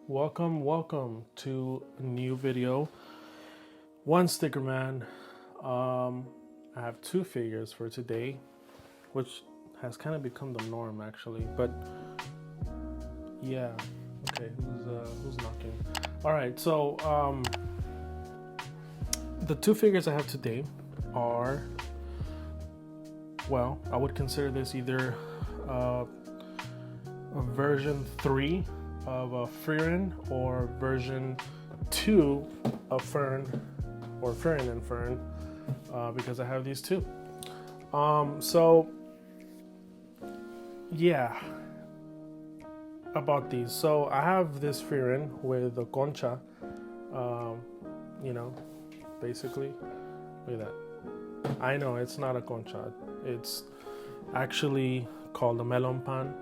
Welcome to a new video. One sticker man. I have two figures for today, which has kind of become the norm actually. But yeah, okay, who's knocking? All right, so the two figures I have today are, well, I would consider this either a version 3 of Frieren or version 2 of Fern or Frieren and Fern, because I have these two. So yeah, about these. So I have this Frieren with a concha, you know, basically. Look at that. I know it's not a concha. It's actually called a Melon Pan,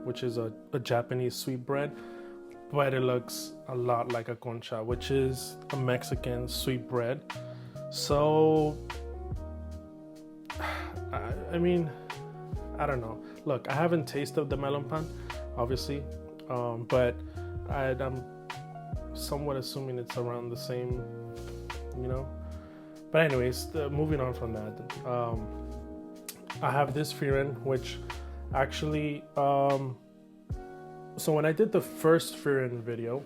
which is a Japanese sweet bread, but it looks a lot like a concha, which is a Mexican sweet bread. So I mean, I don't know. Look, I haven't tasted the Melon Pan, obviously, but I'm somewhat assuming it's around the same, you know. But anyways, moving on from that, I have this Frieren, which actually, so when I did the first Frieren video,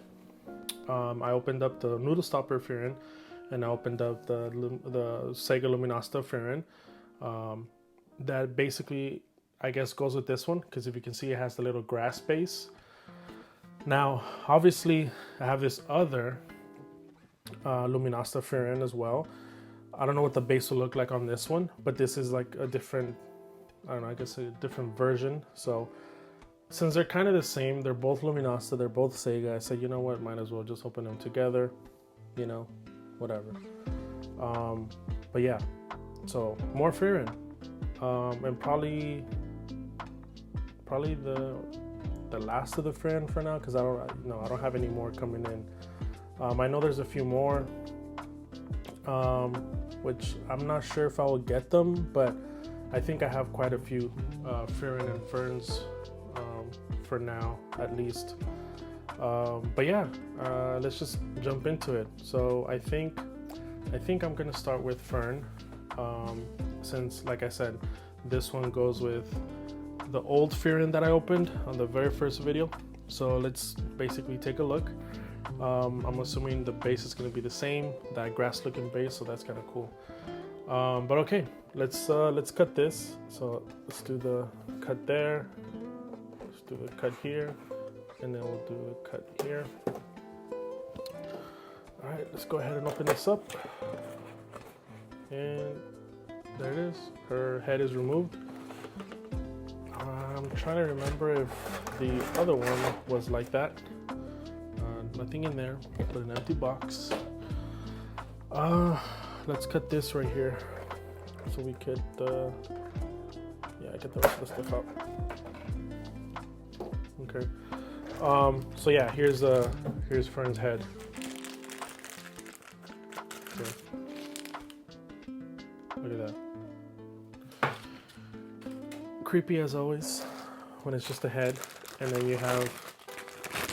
I opened up the noodle stopper Frieren, and I opened up the SEGA Luminasta Frieren. That basically, I guess, goes with this one, because if you can see, it has the little grass base. Now, obviously, I have this other Luminasta Frieren as well. I don't know what the base will look like on this one, but this is like a different, I don't know, I guess a different version. So since they're kind of the same, they're both Luminasta, they're both SEGA, I said, you know what, might as well just open them together, you know, whatever. But yeah, so more Frieren, and probably the last of the Frieren for now, because I don't have any more coming in. I know there's a few more, which I'm not sure if I will get them, but I think I have quite a few Frieren and Ferns for now, at least. But yeah, let's just jump into it. So I think I'm gonna start with Fern, since, like I said, this one goes with the old Frieren that I opened on the very first video. So let's basically take a look. I'm assuming the base is going to be the same, that grass looking base, so that's kind of cool. But okay, let's cut this. So let's do the cut there, let's do the cut here, and then we'll do the cut here. All right, let's go ahead and open this up, and there it is. Her head is removed. I'm trying to remember if the other one was like that. Nothing in there, but an empty box. Let's cut this right here so we could get the rest of the stuff out. Okay. So yeah, here's Fern's head. Okay. Look at that. Creepy as always when it's just a head, and then you have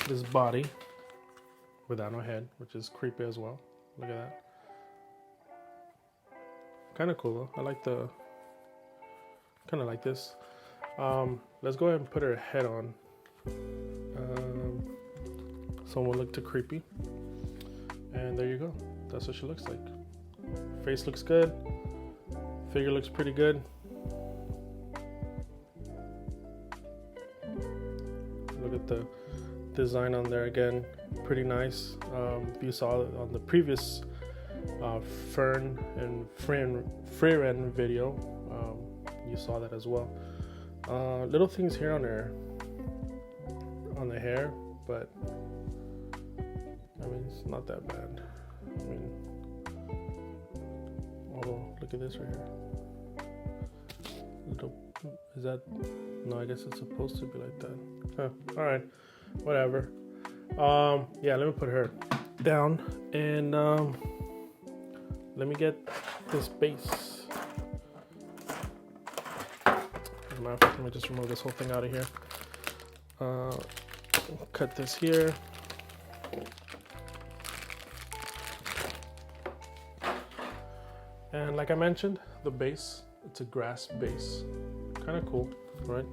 this body without no head, which is creepy as well. Look at that. Kind of cool though. I like kind of like this. Let's go ahead and put her head on. So it won't look too creepy. And there you go. That's what she looks like. Face looks good. Figure looks pretty good. Look at the design on there again, pretty nice. If you saw it on the previous Fern and Frieren video, you saw that as well. Little things here on the hair, but I mean, it's not that bad. I mean, although look at this right here. Is that? No, I guess it's supposed to be like that. Huh. All right, whatever. Yeah, let me put her down, and let me get this base. As a matter of fact, let me just remove this whole thing out of here. cut this here. And like I mentioned, the base, it's a grass base. Kind of cool, right?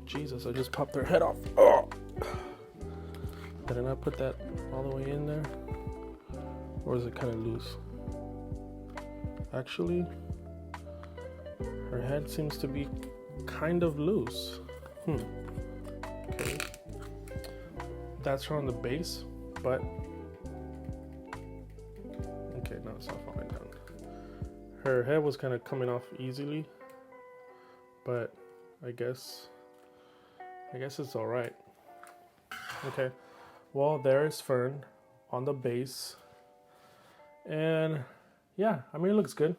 Jesus, I just popped her head off. Oh! Did I put that all the way in there? Or is it kind of loose? Actually, her head seems to be kind of loose. Okay. That's her on the base, but... Okay, no, it's not falling down. Her head was kind of coming off easily, but I guess it's all right. Okay, well, there's Fern on the base, and yeah, I mean, it looks good.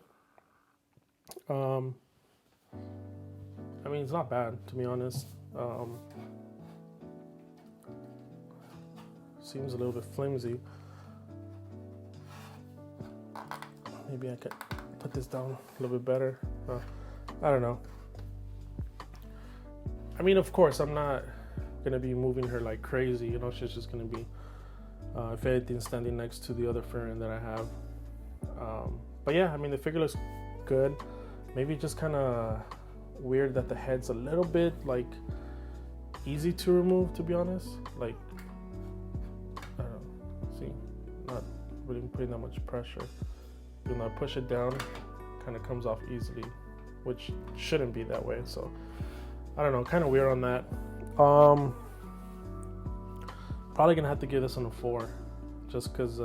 I mean, it's not bad, to be honest. Seems a little bit flimsy. Maybe I could put this down a little bit better. I don't know. I mean, of course, I'm not gonna be moving her like crazy, you know. She's just gonna be, if anything, standing next to the other Frieren that I have. But yeah, I mean, the figure looks good. Maybe just kind of weird that the head's a little bit like easy to remove, to be honest. Like, I don't know. See, not really putting that much pressure. When I push it down, kind of comes off easily, which shouldn't be that way. So I don't know, kind of weird on that. Probably gonna have to give this one a 4, just because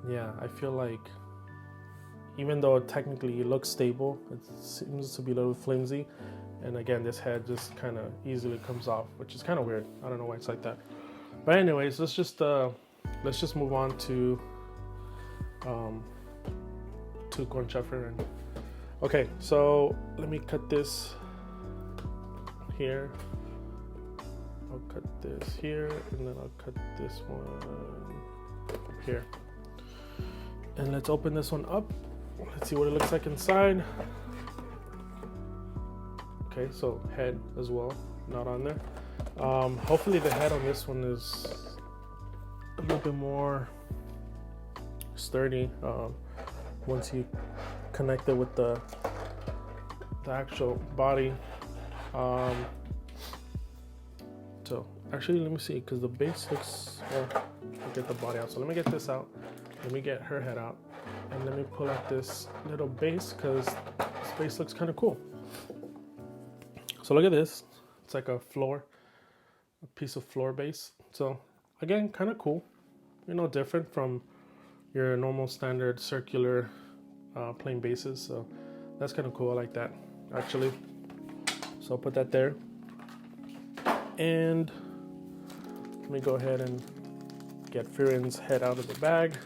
yeah, I feel like even though technically it looks stable, it seems to be a little flimsy, and again, this head just kind of easily comes off, which is kind of weird. I don't know why it's like that. But anyways, let's just move on to Concha Frieren. Okay, so let me cut this here. I'll cut this here, and then I'll cut this one here. And let's open this one up. Let's see what it looks like inside. Okay, so head as well, not on there. Hopefully the head on this one is a little bit more sturdy once you connect it with the actual body. So actually, let me see, because the base looks, well, I'll get the body out. So let me get this out. Let me get her head out, and let me pull out this little base, because this base looks kind of cool. So look at this. It's like a piece of floor base. So again, kind of cool. You know, different from your normal standard circular plain bases. So that's kind of cool. I like that, actually. So I'll put that there. And let me go ahead and get Frieren's head out of the bag.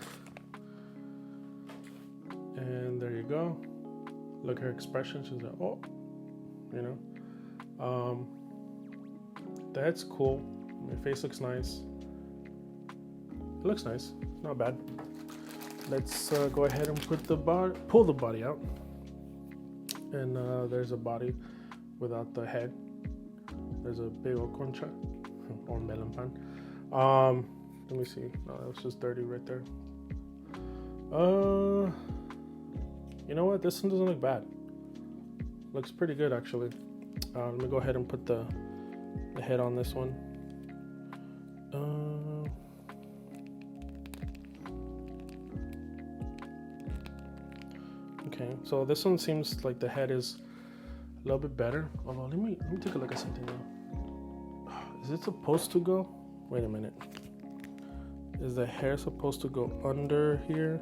And there you go. Look at her expression. She's like, oh, you know. That's cool. My face looks nice. It looks nice. Not bad. Let's go ahead and pull the body out. And there's a body without the head. There's a big old concha or melon pan. Let me see. No, that was just dirty right there. You know what? This one doesn't look bad. Looks pretty good, actually. Let me go ahead and put the head on this one. Okay, so this one seems like the head is a little bit better. Although, let me take a look at something now. Is it supposed to go? Wait a minute. Is the hair supposed to go under here?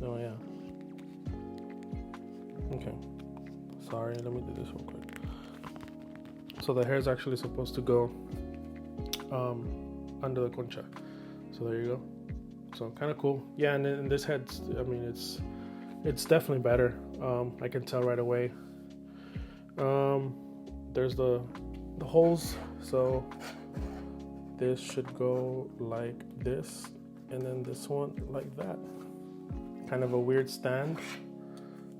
Oh yeah. Okay. Sorry, let me do this real quick. So the hair is actually supposed to go under the concha. So there you go. So kind of cool. Yeah, and in this head, I mean, it's definitely better. I can tell right away. There's the holes. So this should go like this, and then this one like that. Kind of a weird stand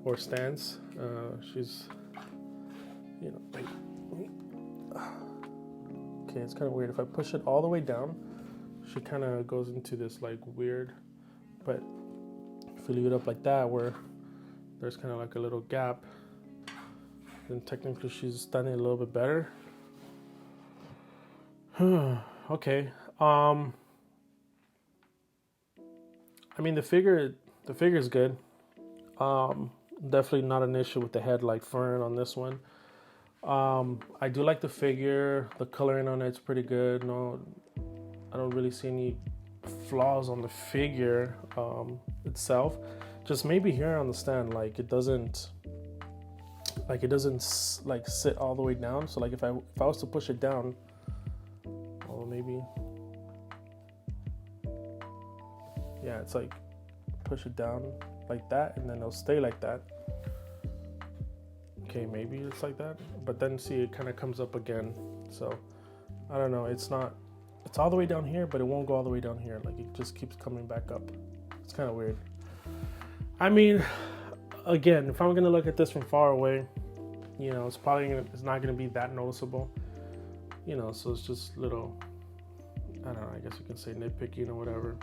or stance. She's you know, wait. Okay, it's kind of weird. If I push it all the way down, she kind of goes into this like weird, but if you leave it up like that, where there's kind of like a little gap, then technically she's standing a little bit better. Okay. I mean, the figure is good. Definitely not an issue with the head like Fern on this one. I do like the figure. The coloring on it's pretty good. No, I don't really see any flaws on the figure itself. Just maybe here on the stand, like it doesn't like sit all the way down. So like if I was to push it down, well maybe, yeah, it's like push it down like that, and then it'll stay like that. Okay, maybe it's like that, but then see it kind of comes up again. So I don't know. It's all the way down here, but it won't go all the way down here. Like it just keeps coming back up. It's kind of weird. I mean, again, if I'm gonna look at this from far away, you know, it's not gonna be that noticeable. You know, so it's just little, I don't know, I guess you can say nitpicking or whatever.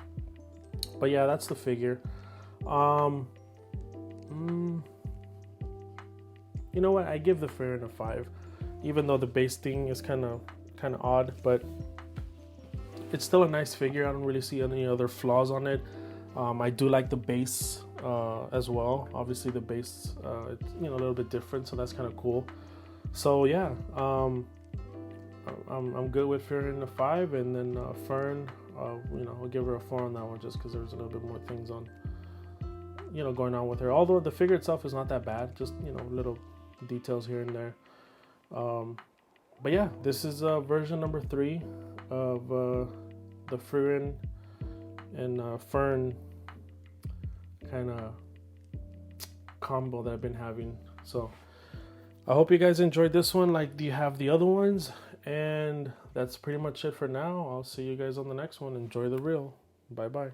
But yeah, that's the figure. You know what? I give the Frieren a 5, even though the base thing is kind of odd, but it's still a nice figure. I don't really see any other flaws on it. I do like the base as well. Obviously, the base it's a little bit different, so that's kind of cool. So yeah, I'm good with Frieren a 5, and then Fern, I'll give her a 4 on that one just because there's a little bit more things on, going on with her. Although the figure itself is not that bad, just little details here and there. But yeah, this is version number 3 of the Frieren and Fern kind of combo that I've been having. So I hope you guys enjoyed this one like you have the other ones, and that's pretty much it for now. I'll see you guys on the next one. Enjoy the reel. Bye bye.